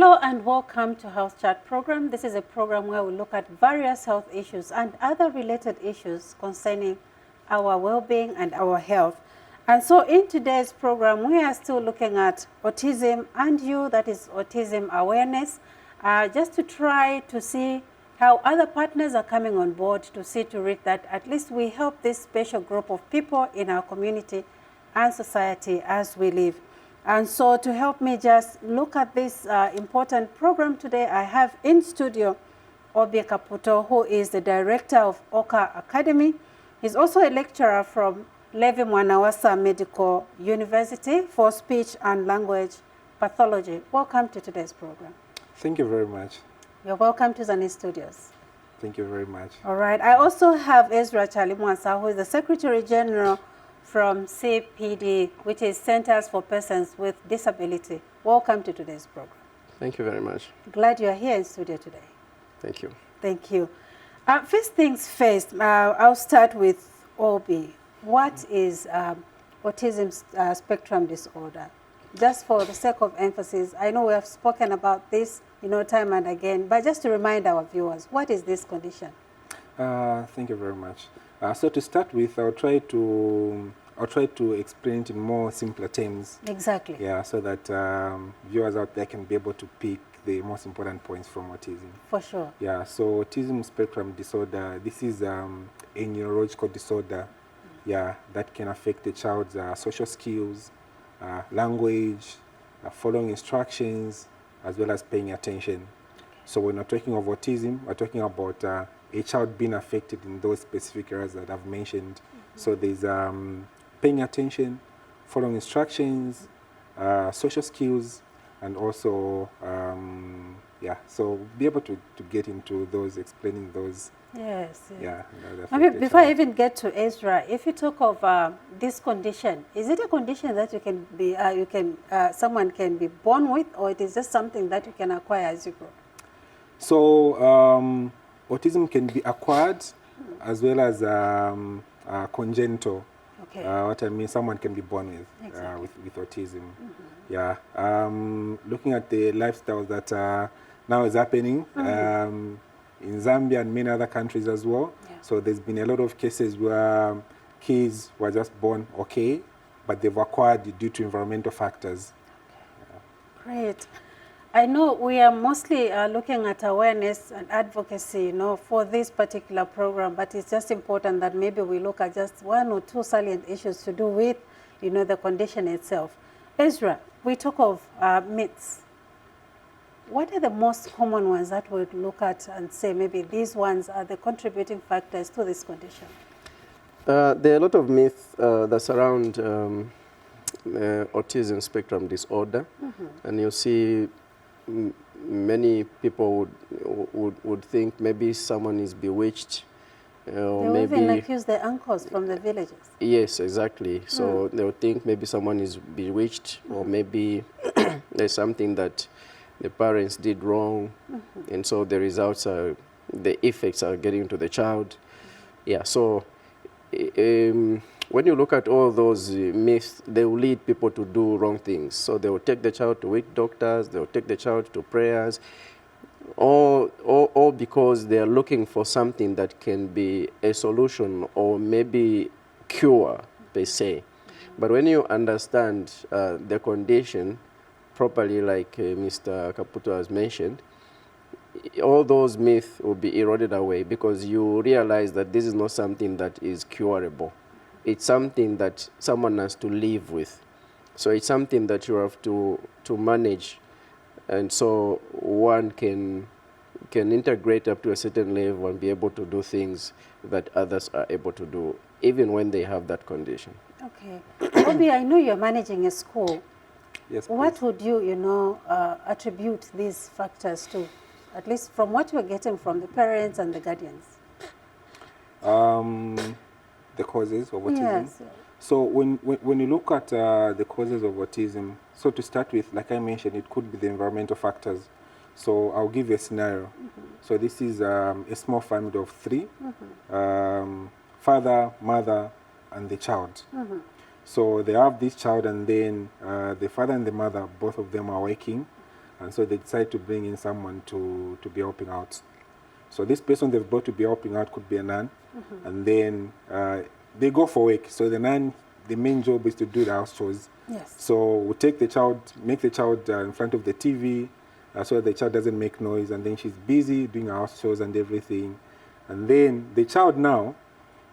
Hello and welcome to Health Chat program. This is a program where we look at various health issues and other related issues concerning our well-being and our health. And so in today's program, we are still looking at autism and you, that is autism awareness, just to try to see how other partners are coming on board to see to it that at least we help this special group of people in our community and society as we live. And so to help me just look at this important program today, I have in studio Obi Kaputo, who is the director of Oka Academy. He's also a lecturer from Levi Mwanawasa Medical University for Speech and Language Pathology. Welcome to today's program. Thank you very much. You're welcome to Zani Studios. Thank you very much. All right. I also have Ezra Chalimwasa, who is the Secretary General from CPD, which is Centers for Persons with Disability. Welcome to today's program. Thank you very much. Glad you're here in studio today. Thank you. Thank you. First things first, I'll start with Obi. What is autism spectrum disorder? Just for the sake of emphasis, I know we have spoken about this, time and again, but just to remind our viewers, what is this condition? Thank you very much. So to start with, I'll try to explain it in more simpler terms. Exactly. Yeah, so that viewers out there can be able to pick the most important points from autism. For sure. Yeah, so autism spectrum disorder, this is a neurological disorder, yeah, that can affect the child's social skills, language, following instructions, as well as paying attention. So when we're talking of autism, we're talking about a child being affected in those specific areas that I've mentioned. So there's paying attention, following instructions, social skills, and also, so be able to get into those, explaining those. Yes. Yeah. Maybe before I even get to Ezra, if you talk of this condition, is it a condition that you can be, someone can be born with, or it is just something that you can acquire as you grow? So autism can be acquired as well as congenital. Okay. What I mean, someone can be born with, exactly. with autism. Yeah. Looking at the lifestyle that now is happening in Zambia and many other countries as well. Yeah. So there's been a lot of cases where kids were just born okay, but they've acquired due to environmental factors. Okay. Yeah. Great. I know we are mostly looking at awareness and advocacy, for this particular program, but it's just important that maybe we look at just one or two salient issues to do with, the condition itself. Ezra, we talk of myths. What are the most common ones that we would look at and say maybe these ones are the contributing factors to this condition? There are a lot of myths that surround autism spectrum disorder, and you see many people would think maybe someone is bewitched. Or they maybe even accuse the uncles from the villages. Yes, exactly. So they'll think maybe someone is bewitched, or maybe there's something that the parents did wrong, and so the results are, the effects are getting to the child. Yeah, so when you look at all those myths, they will lead people to do wrong things. So they will take the child to witch doctors, they will take the child to prayers, all because they are looking for something that can be a solution or maybe cure per se. But when you understand the condition properly, like Mr. Kaputo has mentioned, all those myths will be eroded away because you realize that this is not something that is curable. It's something that someone has to live with. So it's something that you have to manage. And so one can integrate up to a certain level and be able to do things that others are able to do, even when they have that condition. Okay. Obi, I know you're managing a school. Yes, what please. would you, attribute these factors to, at least from what you're getting from the parents and the guardians? The causes of autism? Yes. So when you look at the causes of autism, so to start with, like I mentioned, it could be the environmental factors. So I'll give you a scenario. So this is a small family of three, father, mother, and the child. So they have this child, and then the father and the mother, both of them are working. and so they decide to bring in someone to be helping out. So this person they've brought to be helping out could be a nun, and then they go for work. So the nun, the main job is to do the house chores. Yes. So we take the child, make the child in front of the TV, so that the child doesn't make noise, and then she's busy doing her house chores and everything. And then the child now,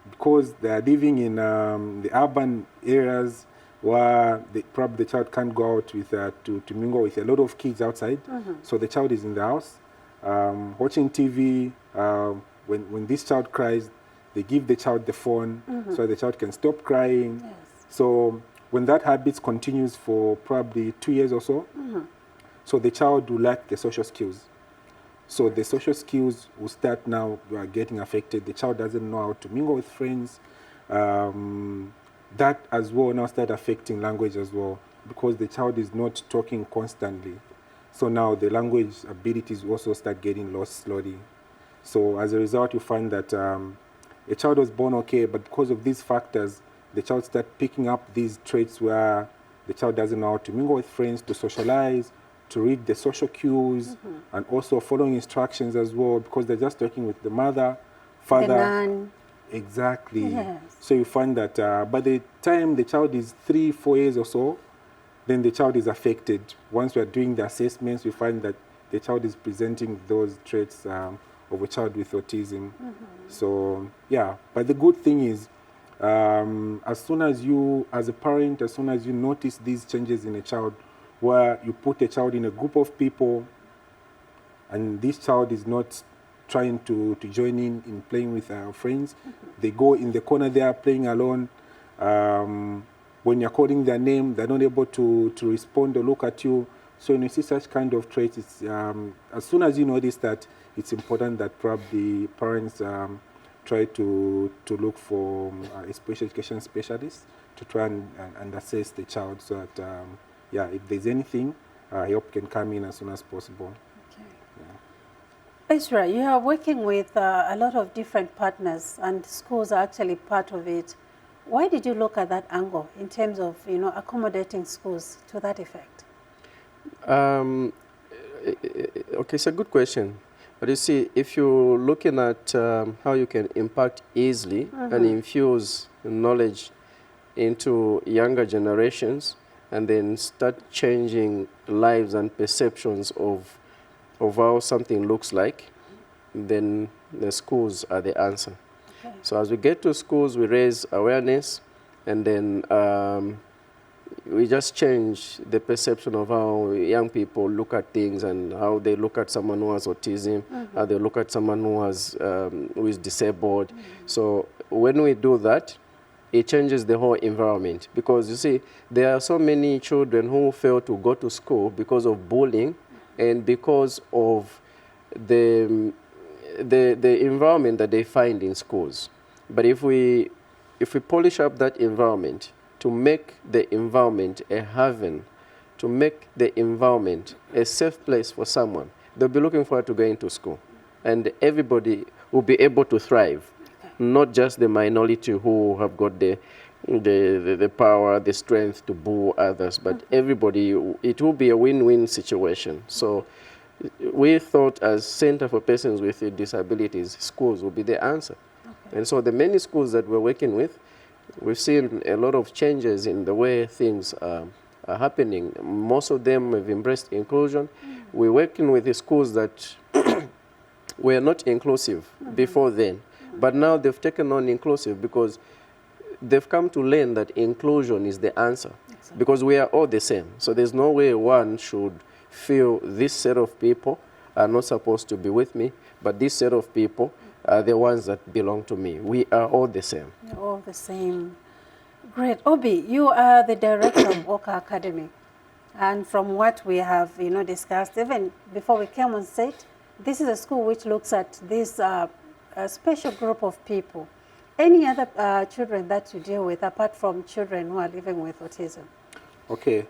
because they are living in the urban areas where probably the child can't go out with to mingle with a lot of kids outside, so the child is in the house watching TV. When this child cries, they give the child the phone so the child can stop crying. Yes. So when that habit continues for probably 2 years or so, so the child will lack the social skills. So the social skills will start now getting affected. The child doesn't know how to mingle with friends. That as well now start affecting language as well, because the child is not talking constantly. So now the language abilities also start getting lost slowly. So as a result, you find that a child was born okay, but because of these factors, the child starts picking up these traits where the child doesn't know how to mingle with friends, to socialize, to read the social cues, and also following instructions as well, because they're just talking with the mother, father. The nun. Exactly. Yes. So you find that by the time the child is 3-4 years or so, then the child is affected. Once we are doing the assessments, we find that the child is presenting those traits of a child with autism. So yeah, but the good thing is, as soon as you, as a parent, as soon as you notice these changes in a child, where you put a child in a group of people and this child is not trying to join in playing with our friends, they go in the corner there playing alone. When you're calling their name, they're not able to respond or look at you. So when you see such kind of traits, it's, as soon as you notice that, it's important that probably parents try to look for a special education specialist to try and assess the child, so that yeah, if there's anything, help can come in as soon as possible. Okay. Yeah. Ezra, you are working with a lot of different partners, and schools are actually part of it. Why did you look at that angle in terms of, you know, accommodating schools to that effect? Okay, it's a good question. But you see, if you're looking at how you can impact easily and infuse knowledge into younger generations, and then start changing lives and perceptions of how something looks like, then the schools are the answer. Okay. So as we get to schools, we raise awareness, and then we just change the perception of how young people look at things, and how they look at someone who has autism, how they look at someone who is disabled. So when we do that, it changes the whole environment, because you see, there are so many children who fail to go to school because of bullying and because of the environment that they find in schools. But if we polish up that environment to make the environment a haven, to make the environment a safe place for someone, they'll be looking forward to going to school, and everybody will be able to thrive. Not just the minority who have got the power, the strength to boo others, but everybody. It will be a win-win situation. So we thought, as Center for Persons with Disabilities, schools will be the answer. Okay. And so the many schools that we're working with, we've seen a lot of changes in the way things are happening. Most of them have embraced inclusion. We're working with the schools that were not inclusive before then. But now they've taken on inclusive, because they've come to learn that inclusion is the answer. Exactly. Because we are all the same. So there's no way one should feel this set of people are not supposed to be with me, but this set of people are the ones that belong to me. We are all the same. You're all the same. Great. Obi, you are the director of Oka Academy. And from what we have, you know, discussed, even before we came on set, this is a school which looks at this a special group of people. Any other children that you deal with, apart from children who are living with autism? Okay,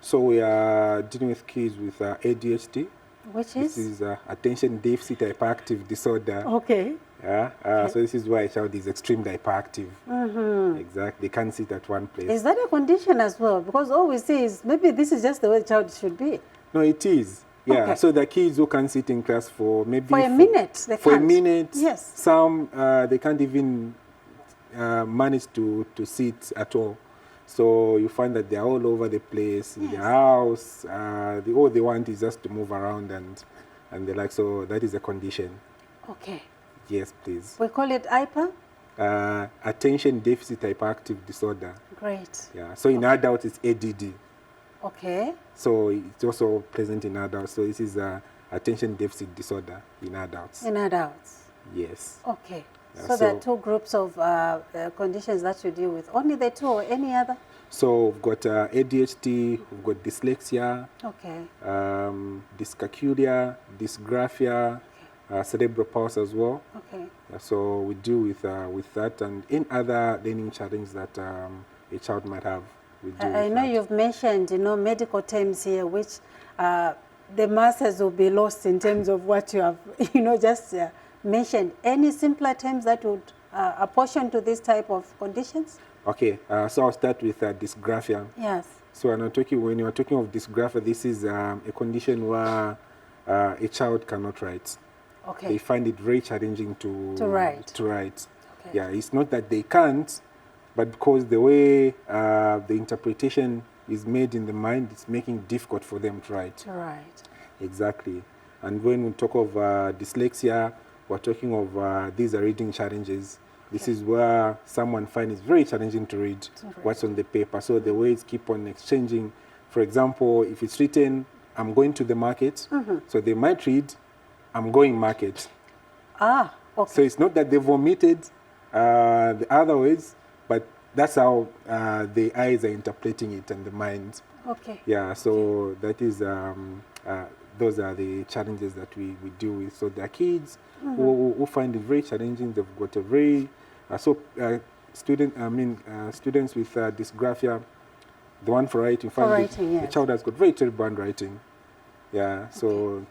so we are dealing with kids with ADHD. Which is? This is attention deficit hyperactive disorder. Okay. Yeah. Okay. So this is why a child is extremely hyperactive. Exactly. They can't sit at one place. Is that a condition as well? Because all we see is maybe this is just the way the child should be. No, it is. Yeah, Okay. so the kids who can sit in class for maybe... For a minute, they For a can't. minute. Yes. Some, they can't even manage to sit at all. So you find that they're all over the place in their house. All they want is just to move around and they like, so that is a condition. Okay. Yes, please. We call it hyper? Attention deficit hyperactive disorder. Great. Yeah, so in adults it's ADD. Okay. So it's also present in adults. So this is attention deficit disorder in adults. In adults. Yes. Okay. Yeah, So there are two groups of conditions that you deal with. Only the two or any other? So we've got ADHD, we've got dyslexia, Okay. dyscalculia, dysgraphia, cerebral palsy as well. Okay. So we deal with that and in other learning challenges that a child might have. We deal I with know that. you've mentioned, medical terms here, which the masses will be lost in terms of what you have, just mentioned. Any simpler terms that would apportion to this type of conditions? Okay, so I'll start with dysgraphia. Yes. So when you're talking of dysgraphia, this is a condition where a child cannot write. Okay. They find it very challenging to write. Okay. Yeah, it's not that they can't, but because the way the interpretation is made in the mind, it's making it difficult for them to write. To write. Exactly. And when we talk of dyslexia, we're talking of these are reading challenges. This is where someone finds it very challenging to read what's on the paper. So the words keep on exchanging. For example, if it's written, I'm going to the market, so they might read, I'm going market. Ah, okay. So it's not that they've omitted the other words, but that's how the eyes are interpreting it and the mind. Okay. Yeah, so that is, those are the challenges that we deal with. So there are kids who find it very challenging. They've got a very, students with dysgraphia, the one for writing, the child has got very terrible handwriting. Yeah, so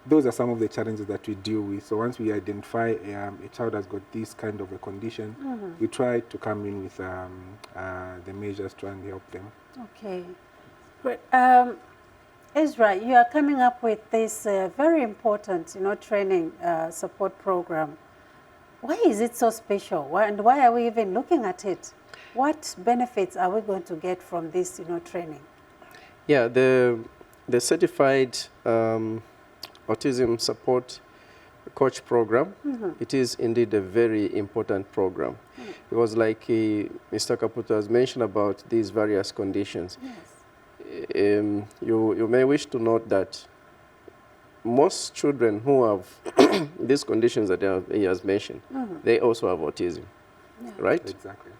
those are some of the challenges that we deal with. So once we identify a child has got this kind of a condition, we try to come in with the measures to try and help them. Okay. Great. Ezra, you are coming up with this very important, training support program. Why is it so special? And why are we even looking at it? What benefits are we going to get from this, training? Yeah, the certified autism support coach program, it is indeed a very important program. Because like Mr. Caputo has mentioned about these various conditions, you may wish to note that most children who have these conditions that he has mentioned, they also have autism, right? Exactly.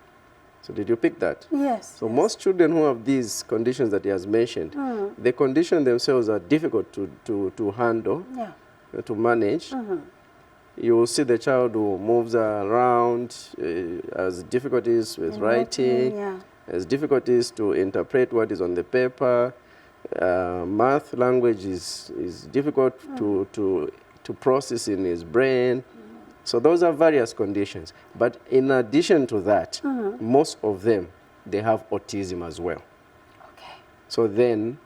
So did you pick that? Yes. So most children who have these conditions that he has mentioned, the conditions themselves are difficult to handle, to manage. You will see the child who moves around, has difficulties with writing, has difficulties to interpret what is on the paper. Math language is difficult to process in his brain. So those are various conditions. But in addition to that, most of them, they have autism as well. Okay. So then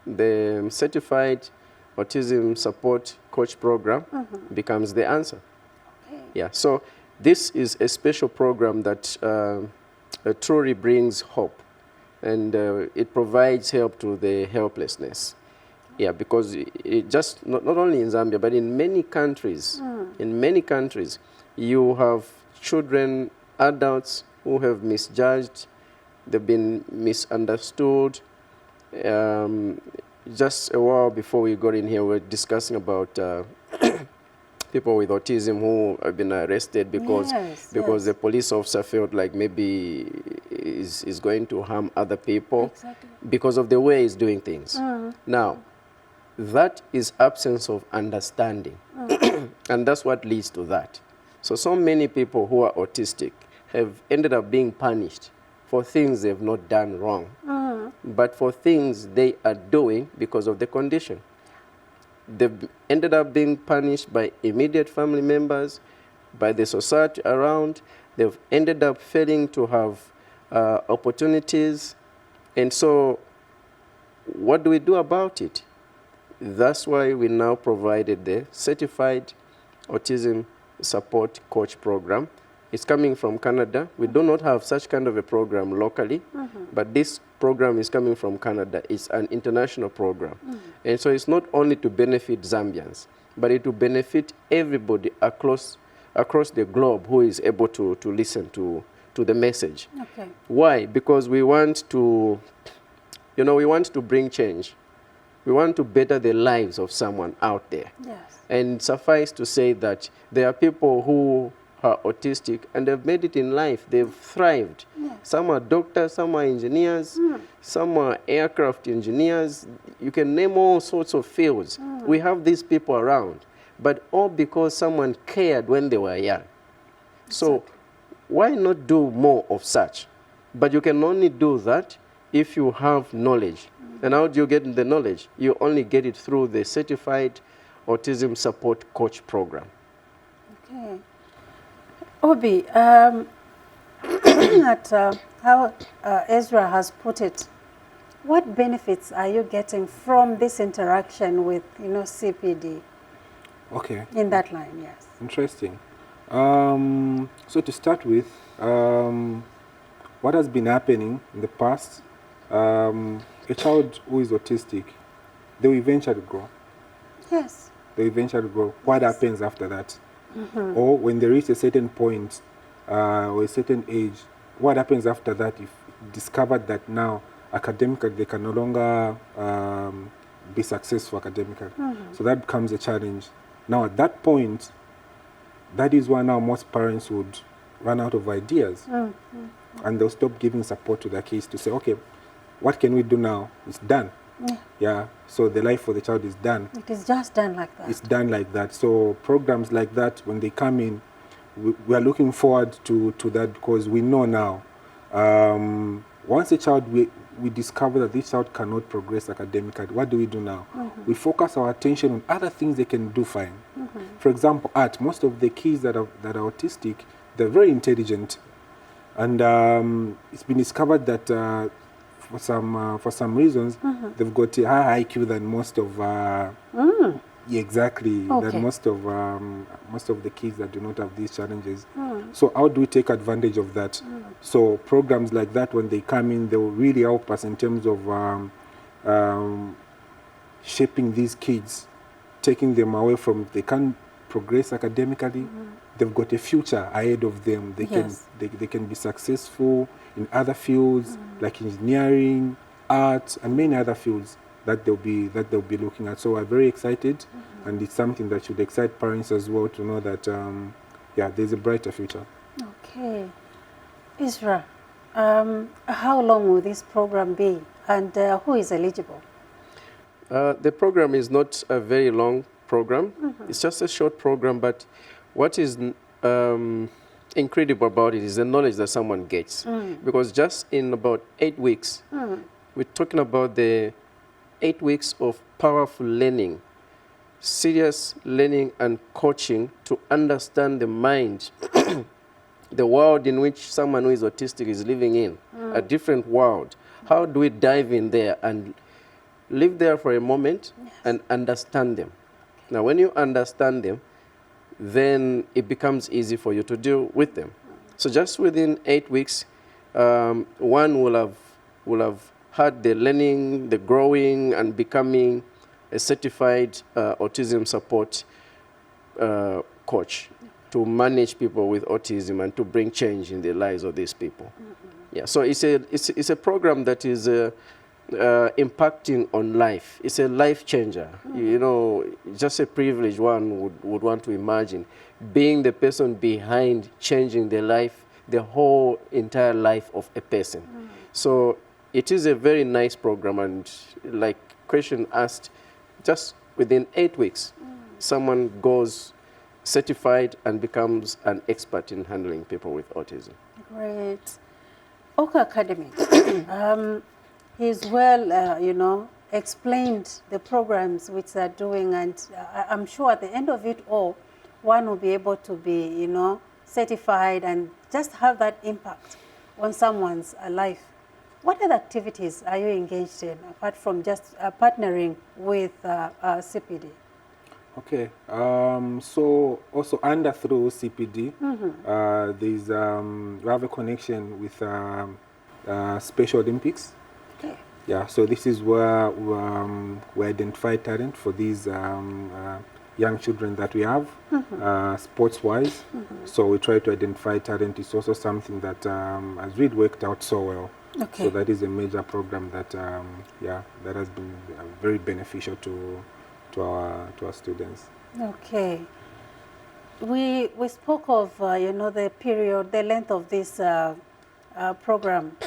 the certified autism support coach program becomes the answer. Okay. Yeah, so this is a special program that truly brings hope, and it provides help to the helplessness. Yeah, because it just, not only in Zambia, but in many countries, you have children, adults who have misjudged, they've been misunderstood. Just a while before we got in here, we were discussing about people with autism who have been arrested because the police officer felt like maybe is going to harm other people because of the way he's doing things. Now, that is absence of understanding, and that's what leads to that. So many people who are autistic have ended up being punished for things they've not done wrong, but for things they are doing because of the condition. They've ended up being punished by immediate family members, by the society around. They've ended up failing to have opportunities. And so what do we do about it? that's why we now provided the certified autism support coach program. It's coming from Canada. We do not have such kind of a program locally, but this program is coming from Canada. It's an international program. And so it's not only to benefit Zambians, but it will benefit everybody across the globe who is able to listen to the message. Okay. Why? Because we want to, we want to bring change. We want to better the lives of someone out there. Yes. And suffice to say that there are people who are autistic and they've made it in life. They've thrived. Yes. Some are doctors, some are engineers, some are aircraft engineers. You can name all sorts of fields. We have these people around, but all because someone cared when they were young. So why not do more of such? But you can only do that if you have knowledge. And how do you get the knowledge? You only get it through the certified autism support coach program. Okay. Obi, looking at how Ezra has put it, what benefits are you getting from this interaction with, CPD? Okay. In that line, yes. Interesting. So to start with, what has been happening in the past, a child who is autistic, they will eventually grow. Yes. They eventually grow. What happens after that? Or when they reach a certain point or a certain age, what happens after that if discovered that now academically they can no longer be successful academically? So that becomes a challenge. Now at that point, that is why now most parents would run out of ideas and they'll stop giving support to their kids to say, okay, what can we do now? It's done. Yeah, so the life for the child is done. It is just done like that. It's done like that. So programs like that, when they come in, we are looking forward to that because we know now, once a child, we discover that this child cannot progress academically, what do we do now? We focus our attention on other things they can do fine. For example, art. Most of the kids that are autistic, they're very intelligent. And it's been discovered that for some reasons, they've got a higher IQ than most of yeah, exactly, Okay. than most of the kids that do not have these challenges. So how do we take advantage of that? So programs like that, when they come in, they will really help us in terms of shaping these kids, taking them away from they can't progress academically. They've got a future ahead of them. They Yes. they can be successful in other fields like engineering, art, and many other fields that they'll be looking at. So we're very excited, and it's something that should excite parents as well to know that yeah, there's a brighter future. Okay. Isra, how long will this program be, and who is eligible? The program is not a very long program. It's just a short program, but what is incredible about it is the knowledge that someone gets. Because just in about 8 weeks, we're talking about the 8 weeks of powerful learning, serious learning and coaching to understand the mind, the world in which someone who is autistic is living in, a different world. How do we dive in there and live there for a moment and understand them? Now, when you understand them, then it becomes easy for you to deal with them. So just within 8 weeks, one will have had the learning, the growing, and becoming a certified autism support coach to manage people with autism and to bring change in the lives of these people. Yeah, so it's a program that is impacting on life. It's a life changer. You know, just a privilege one would want to imagine, being the person behind changing the life, the whole entire life of a person. So it is a very nice program, and like question asked, just within 8 weeks, someone goes certified and becomes an expert in handling people with autism. Great. Oka Academy. He's well, you know, explained the programs which they're doing, and I'm sure at the end of it all, one will be able to be, you know, certified and just have that impact on someone's life. What other activities are you engaged in apart from just partnering with CPD? Okay, so also through CPD, there's we have a connection with Special Olympics. Okay. Yeah, so this is where we identify talent for these young children that we have, sports-wise. So we try to identify talent. It's also something that has really worked out so well. Okay. So that is a major program that, yeah, that has been very beneficial to our students. Okay. We spoke of, you know, the period, the length of this program.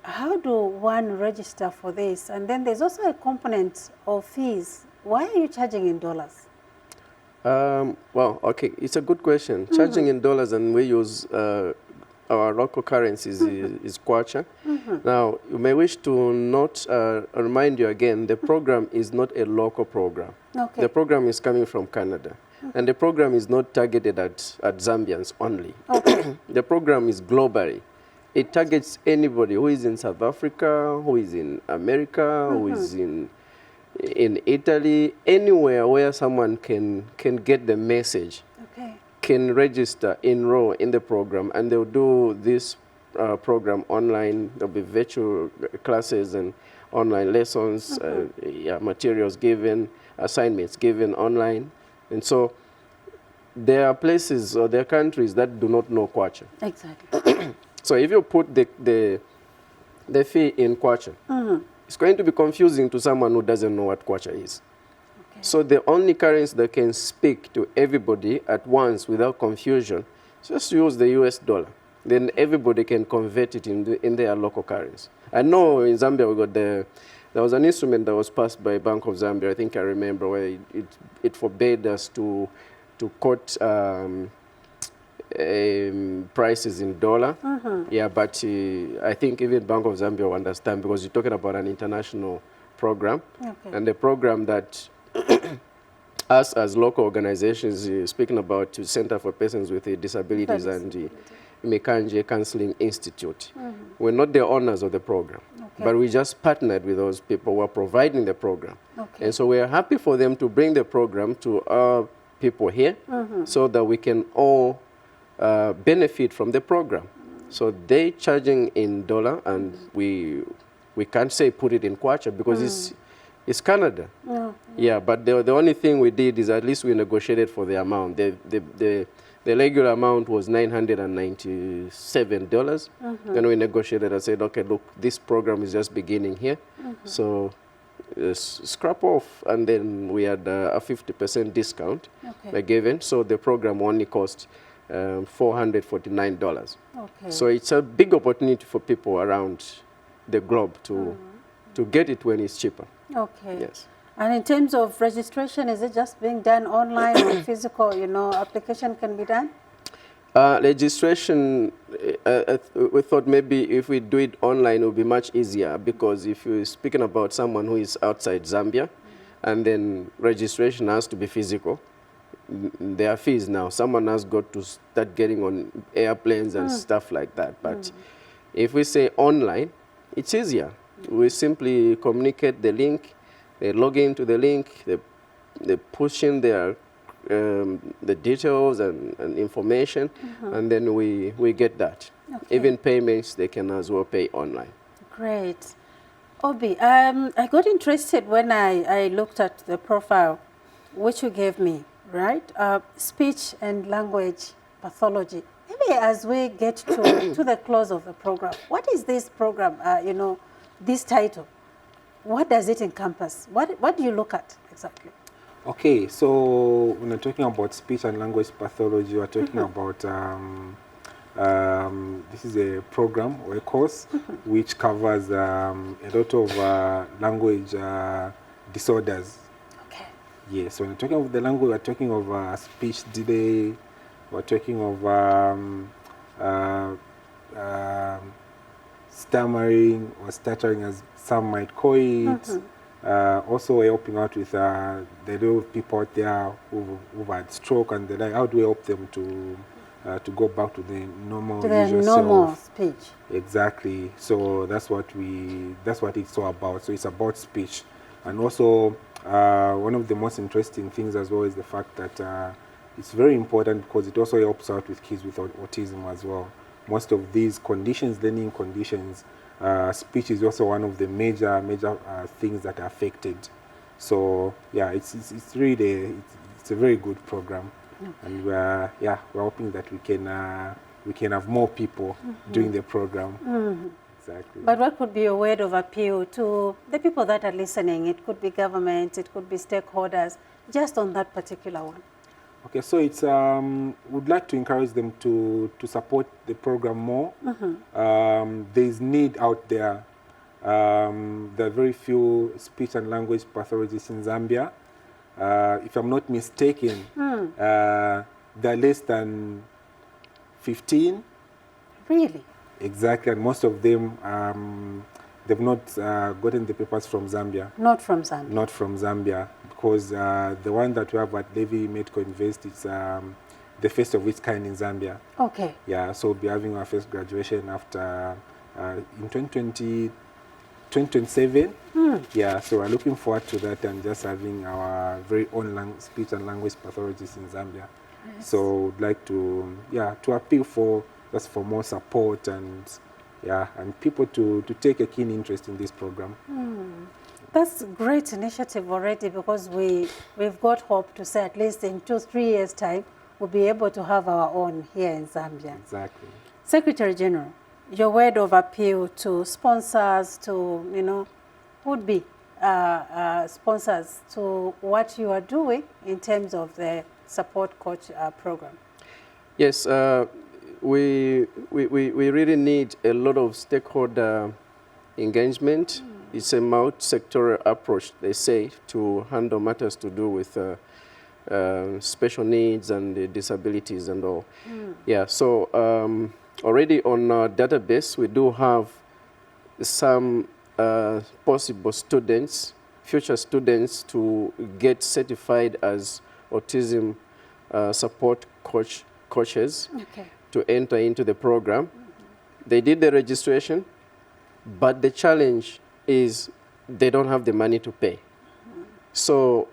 How do one register for this? And then there's also a component of fees. Why are you charging in dollars? Well, okay, it's a good question. Charging in dollars, and we use our local currencies is kwacha. Now, you may wish to note, remind you again, the program is not a local program. Okay. The program is coming from Canada. And the program is not targeted at Zambians only. Okay. The program is globally. It targets anybody who is in South Africa, who is in America, who is in Italy, anywhere where someone can get the message, Okay. can register, enroll in the program, and they'll do this program online. There'll be virtual classes and online lessons, yeah, materials given, assignments given online. And so there are places or there are countries that do not know kwacha. Exactly. So if you put the fee in kwacha, it's going to be confusing to someone who doesn't know what kwacha is. Okay. So the only currency that can speak to everybody at once without confusion, just use the US dollar. Then everybody can convert it in their local currency. I know in Zambia we got there was an instrument that was passed by Bank of Zambia, I think I remember, where it forbade us to quote prices in dollar. Yeah, but I think even Bank of Zambia will understand because you're talking about an international program. Okay. And the program that us as local organizations, speaking about the Center for Persons with Disabilities and the Mekanje Counseling Institute, we're not the owners of the program. Okay. But we just partnered with those people who are providing the program. Okay. And so we are happy for them to bring the program to our people here so that we can all benefit from the program. So they charging in dollar, and we can't say put it in kwacha because it's Canada. Yeah, but the only thing we did is at least we negotiated for the amount. The regular amount was $997. Then we negotiated and said, okay, look, this program is just beginning here. So scrap off, and then we had a 50% discount given. So the program only cost $449. Okay. So it's a big opportunity for people around the globe to get it when it's cheaper. Okay. Yes. And in terms of registration, is it just being done online or physical, you know, application can be done? Registration, we thought maybe if we do it online, it would be much easier, because if you're speaking about someone who is outside Zambia, and then registration has to be physical, there are fees now. Someone has got to start getting on airplanes and stuff like that. But if we say online, it's easier. We simply communicate the link, they log into the link, they push in their the details and information, and then we get that. Okay. Even payments, they can as well pay online. Great. Obi, I got interested when I looked at the profile which you gave me, right? Speech and language pathology. Maybe as we get to the close of the program, what is this program, you know, this title? What does it encompass? What do you look at exactly? Okay, so when we're talking about speech and language pathology, we're talking about this is a program or a course which covers a lot of language disorders. Okay. Yes, when we're talking of the language, we're talking of speech delay, we're talking of stammering or stuttering, as some might call it. Also, we're helping out with the little people out there who've had stroke, and how do we help them to to go back to the normal To the usual normal self. speech. Exactly. So that's what it's all about. So it's about speech, and also one of the most interesting things as well is the fact that it's very important because it also helps out with kids with autism as well. Most of these conditions, learning conditions, speech is also one of the major things that are affected. So yeah, it's really it's a very good program, and we're hoping that we can have more people doing the program. Exactly. But what could be a word of appeal to the people that are listening? It could be government, it could be stakeholders, just on that particular one. Okay, so it's would like to encourage them to support the program more. There's need out there. There are very few speech and language pathologists in Zambia. If I'm not mistaken, there are less than 15. Really? Exactly, and most of them they've not gotten the papers from Zambia. Not from Zambia. Not from Zambia, because the one that we have at Levi Medical University is the first of its kind in Zambia. Okay. Yeah, so we'll be having our first graduation after in 2027. Yeah, so we're looking forward to that and just having our very own speech and language pathologists in Zambia. Yes. So we'd like to appeal for more support and people to take a keen interest in this program. That's a great initiative already, because we've got hope to say at least in 2-3 years' time we'll be able to have our own here in Zambia. Exactly. Secretary General, your word of appeal to sponsors, to would-be sponsors to what you are doing in terms of the support coach program. Yes, we really need a lot of stakeholder engagement. It's a multi-sectoral approach, they say, to handle matters to do with special needs and disabilities and all. Yeah, so already on our database, we do have some possible students, future students, to get certified as autism support coaches to enter into the program. They did the registration, but the challenge is they don't have the money to pay. So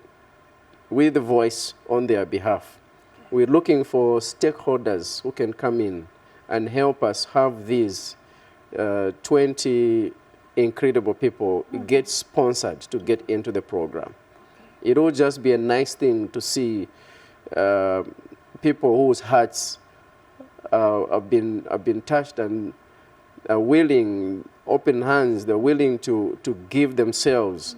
we're the voice on their behalf. We're looking for stakeholders who can come in and help us have these 20 incredible people get sponsored to get into the program. It will just be a nice thing to see people whose hearts have been touched and are willing, open hands, they're willing to give themselves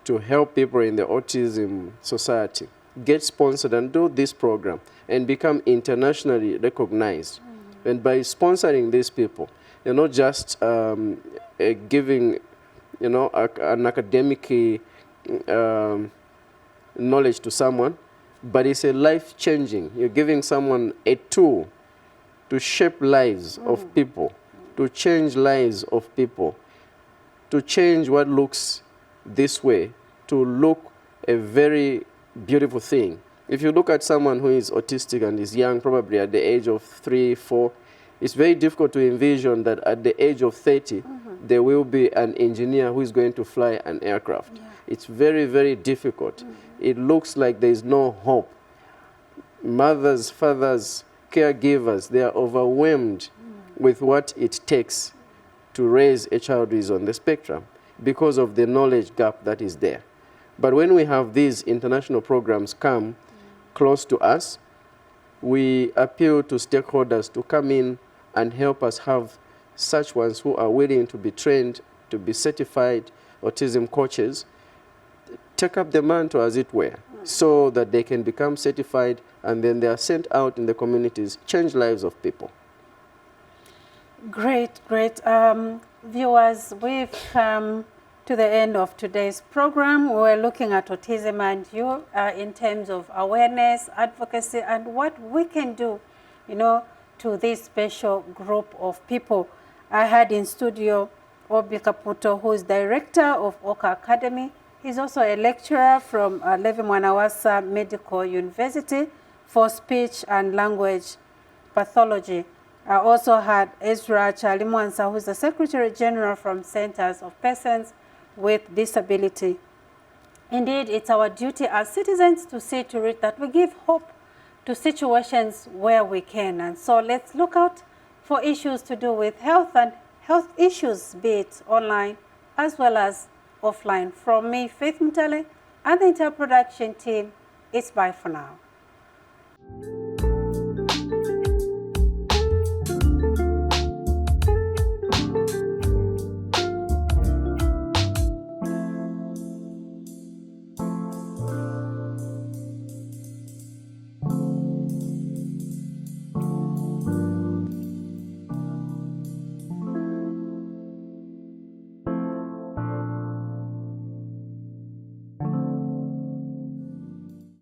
to help people in the autism society, get sponsored and do this program and become internationally recognized. And by sponsoring these people, they're not just giving, an academic knowledge to someone, but it's a life-changing. You're giving someone a tool to shape lives of people, to change lives of people, to change what looks this way, to look a very beautiful thing. If you look at someone who is autistic and is young, probably at the age of 3, 4, it's very difficult to envision that at the age of 30, there will be an engineer who is going to fly an aircraft. Yeah. It's very, very difficult. It looks like there is no hope. Mothers, fathers, caregivers, they are overwhelmed with what it takes to raise a child who is on the spectrum because of the knowledge gap that is there. But when we have these international programs come close to us, we appeal to stakeholders to come in and help us have such ones who are willing to be trained, to be certified autism coaches, take up the mantle, as it were, so that they can become certified and then they are sent out in the communities, change lives of people. Great, great. Viewers, we've come to the end of today's program. We're looking at autism and you in terms of awareness, advocacy, and what we can do, to this special group of people. I had in studio Obi Kaputo, who is director of Oka Academy. He's also a lecturer from Levi Mwanawasa Medical University for speech and language Pathology. I also had Ezra Chalimwansa, who is the Secretary General from Centers of Persons with Disability. Indeed, it's our duty as citizens to see to it that we give hope to situations where we can. And so let's look out for issues to do with health and health issues, be it online as well as offline. From me, Faith Mutale, and the entire production team, it's bye for now.